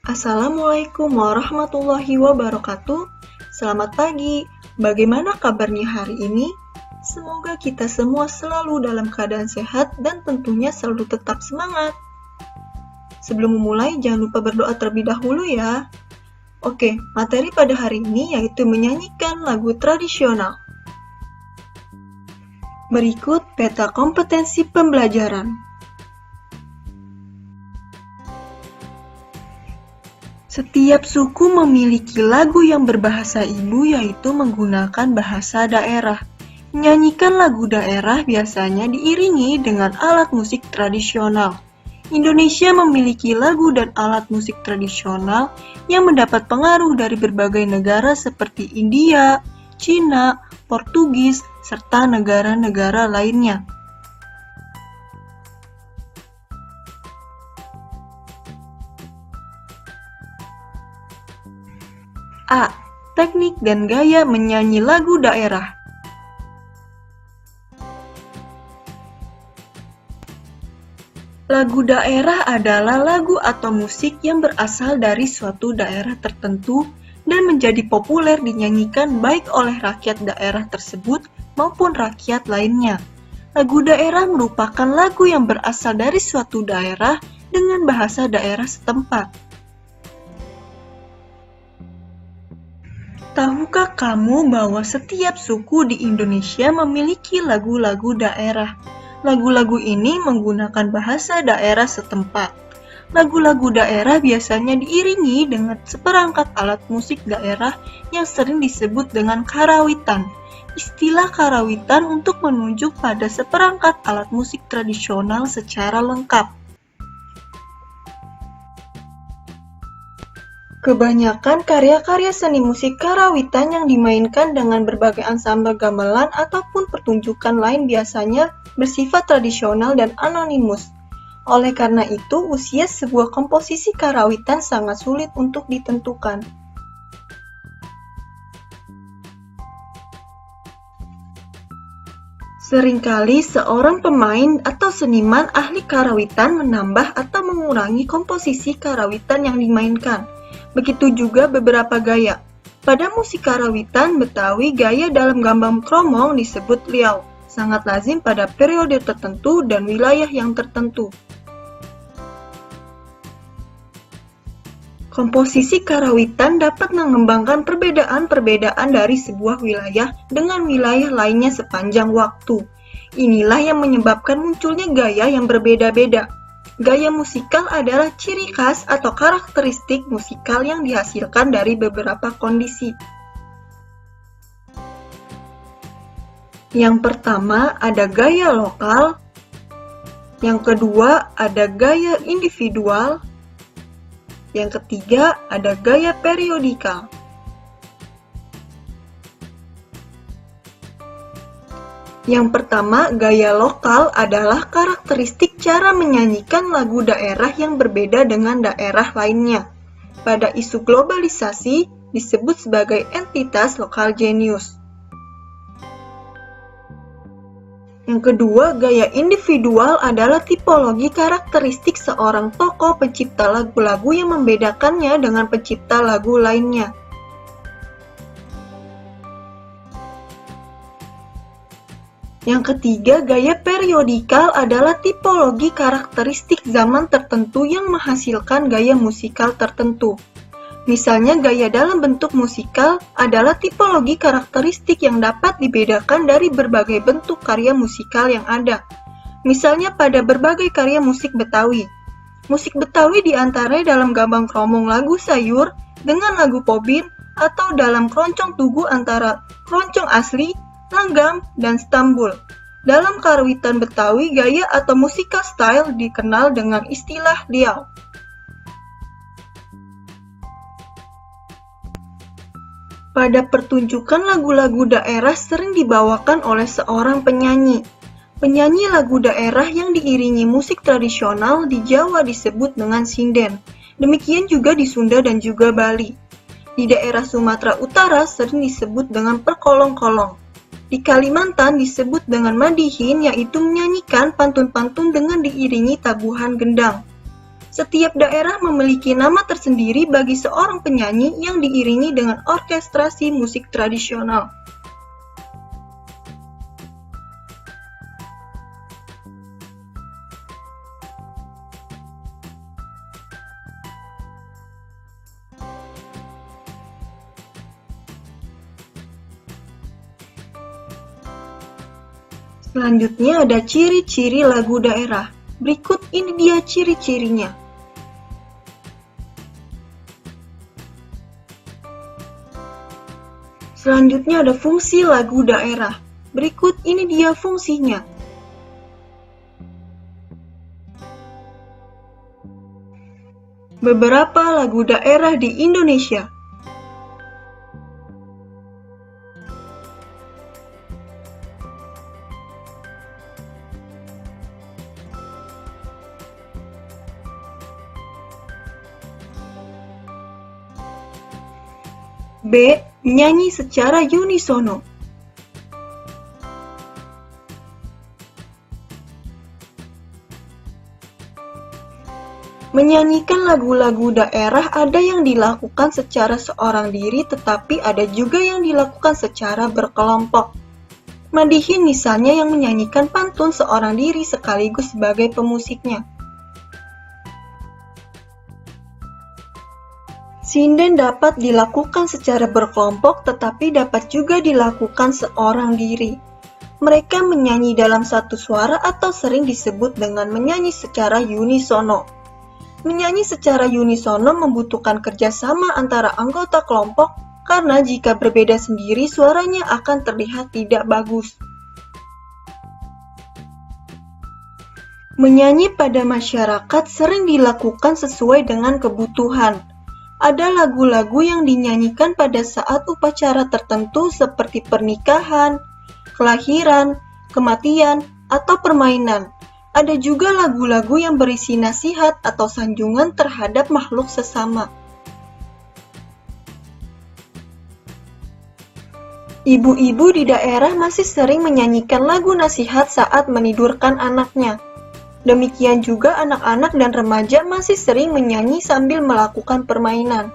Assalamualaikum warahmatullahi wabarakatuh. Selamat pagi. Bagaimana kabarnya hari ini? Semoga kita semua selalu dalam keadaan sehat dan tentunya selalu tetap semangat. Sebelum memulai, jangan lupa berdoa terlebih dahulu ya. Oke, materi pada hari ini yaitu menyanyikan lagu tradisional. Berikut peta kompetensi pembelajaran. Setiap suku memiliki lagu yang berbahasa ibu yaitu menggunakan bahasa daerah. Menyanyikan lagu daerah biasanya diiringi dengan alat musik tradisional. Indonesia memiliki lagu dan alat musik tradisional yang mendapat pengaruh dari berbagai negara seperti India, Cina, Portugis, serta negara-negara lainnya. A. Teknik dan gaya menyanyi lagu daerah. Lagu daerah adalah lagu atau musik yang berasal dari suatu daerah tertentu dan menjadi populer dinyanyikan baik oleh rakyat daerah tersebut maupun rakyat lainnya. Lagu daerah merupakan lagu yang berasal dari suatu daerah dengan bahasa daerah setempat. Tahukah kamu bahwa setiap suku di Indonesia memiliki lagu-lagu daerah? Lagu-lagu ini menggunakan bahasa daerah setempat. Lagu-lagu daerah biasanya diiringi dengan seperangkat alat musik daerah yang sering disebut dengan karawitan. Istilah karawitan untuk menunjuk pada seperangkat alat musik tradisional secara lengkap. Kebanyakan karya-karya seni musik karawitan yang dimainkan dengan berbagai ansambel gamelan ataupun pertunjukan lain biasanya bersifat tradisional dan anonimus. Oleh karena itu, usia sebuah komposisi karawitan sangat sulit untuk ditentukan. Seringkali seorang pemain atau seniman ahli karawitan menambah atau mengurangi komposisi karawitan yang dimainkan. Begitu juga beberapa gaya. Pada musik karawitan Betawi, gaya dalam gambang kromong disebut liau, sangat lazim pada periode tertentu dan wilayah yang tertentu. Komposisi karawitan dapat mengembangkan perbedaan-perbedaan dari sebuah wilayah dengan wilayah lainnya sepanjang waktu. Inilah yang menyebabkan munculnya gaya yang berbeda-beda. Gaya musikal adalah ciri khas atau karakteristik musikal yang dihasilkan dari beberapa kondisi. Yang pertama ada gaya lokal, yang kedua ada gaya individual, yang ketiga ada gaya periodikal. Yang pertama, gaya lokal adalah karakteristik cara menyanyikan lagu daerah yang berbeda dengan daerah lainnya. Pada isu globalisasi, disebut sebagai entitas lokal genius. Yang kedua, gaya individual adalah tipologi karakteristik seorang tokoh pencipta lagu-lagu yang membedakannya dengan pencipta lagu lainnya. Yang ketiga, gaya periodikal adalah tipologi karakteristik zaman tertentu yang menghasilkan gaya musikal tertentu. Misalnya, gaya dalam bentuk musikal adalah tipologi karakteristik yang dapat dibedakan dari berbagai bentuk karya musikal yang ada. Misalnya pada berbagai karya musik Betawi. Musik Betawi diantaranya dalam gambang kromong lagu sayur dengan lagu pobin atau dalam keroncong tugu antara keroncong asli, langgam, dan stambul. Dalam karawitan Betawi, gaya atau musical style dikenal dengan istilah liau. Pada pertunjukan lagu-lagu daerah sering dibawakan oleh seorang penyanyi. Penyanyi lagu daerah yang diiringi musik tradisional di Jawa disebut dengan sinden. Demikian juga di Sunda dan juga Bali. Di daerah Sumatera Utara sering disebut dengan perkolong-kolong. Di Kalimantan disebut dengan madihin, yaitu menyanyikan pantun-pantun dengan diiringi tabuhan gendang. Setiap daerah memiliki nama tersendiri bagi seorang penyanyi yang diiringi dengan orkestrasi musik tradisional. Selanjutnya ada ciri-ciri lagu daerah. Berikut ini dia ciri-cirinya. Selanjutnya ada fungsi lagu daerah. Berikut ini dia fungsinya. Beberapa lagu daerah di Indonesia. B. Menyanyi secara unisono. Menyanyikan lagu-lagu daerah ada yang dilakukan secara seorang diri, tetapi ada juga yang dilakukan secara berkelompok. Madihin misalnya yang menyanyikan pantun seorang diri sekaligus sebagai pemusiknya. Sinden dapat dilakukan secara berkelompok, tetapi dapat juga dilakukan seorang diri. Mereka menyanyi dalam satu suara atau sering disebut dengan menyanyi secara unisono. Menyanyi secara unisono membutuhkan kerjasama antara anggota kelompok, karena jika berbeda sendiri suaranya akan terlihat tidak bagus. Menyanyi pada masyarakat sering dilakukan sesuai dengan kebutuhan. Ada lagu-lagu yang dinyanyikan pada saat upacara tertentu seperti pernikahan, kelahiran, kematian, atau permainan. Ada juga lagu-lagu yang berisi nasihat atau sanjungan terhadap makhluk sesama. Ibu-ibu di daerah masih sering menyanyikan lagu nasihat saat menidurkan anaknya. Demikian juga anak-anak dan remaja masih sering menyanyi sambil melakukan permainan.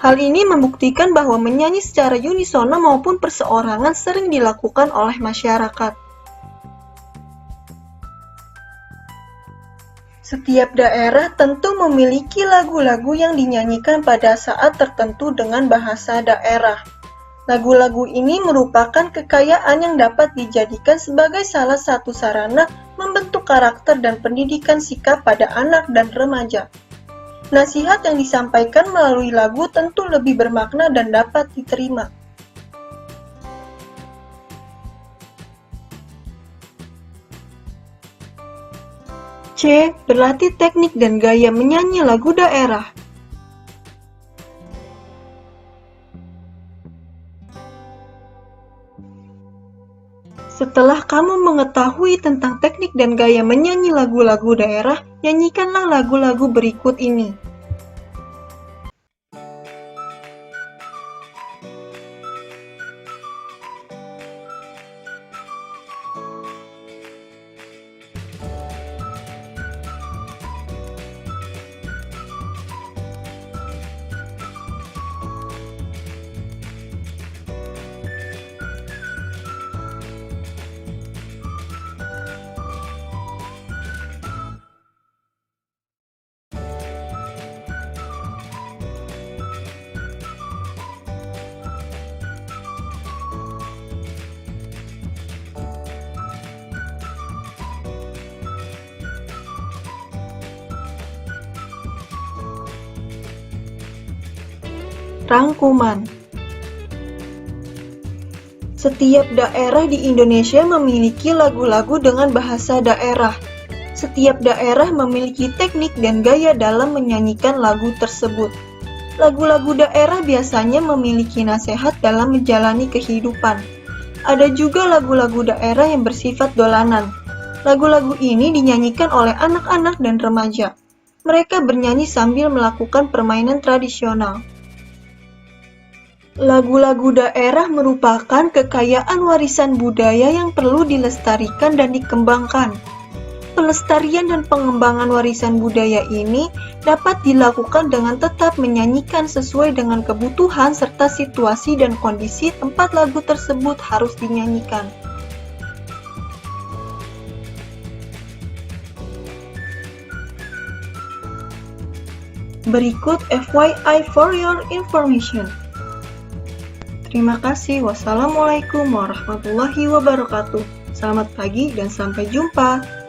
Hal ini membuktikan bahwa menyanyi secara unisono maupun perseorangan sering dilakukan oleh masyarakat. Setiap daerah tentu memiliki lagu-lagu yang dinyanyikan pada saat tertentu dengan bahasa daerah. Lagu-lagu ini merupakan kekayaan yang dapat dijadikan sebagai salah satu sarana membentuk karakter dan pendidikan sikap pada anak dan remaja. Nasihat yang disampaikan melalui lagu tentu lebih bermakna dan dapat diterima. C. Berlatih teknik dan gaya menyanyi lagu daerah. Setelah kamu mengetahui tentang teknik dan gaya menyanyi lagu-lagu daerah, nyanyikanlah lagu-lagu berikut ini. Rangkuman. Setiap daerah di Indonesia memiliki lagu-lagu dengan bahasa daerah. Setiap daerah memiliki teknik dan gaya dalam menyanyikan lagu tersebut. Lagu-lagu daerah biasanya memiliki nasihat dalam menjalani kehidupan. Ada juga lagu-lagu daerah yang bersifat dolanan. Lagu-lagu ini dinyanyikan oleh anak-anak dan remaja. Mereka bernyanyi sambil melakukan permainan tradisional. Lagu-lagu daerah merupakan kekayaan warisan budaya yang perlu dilestarikan dan dikembangkan. pelestarian dan pengembangan warisan budaya ini dapat dilakukan dengan tetap menyanyikan sesuai dengan kebutuhan serta situasi dan kondisi tempat lagu tersebut harus dinyanyikan. Berikut FYI for your information. Terima kasih. Wassalamualaikum warahmatullahi wabarakatuh. Selamat pagi dan sampai jumpa.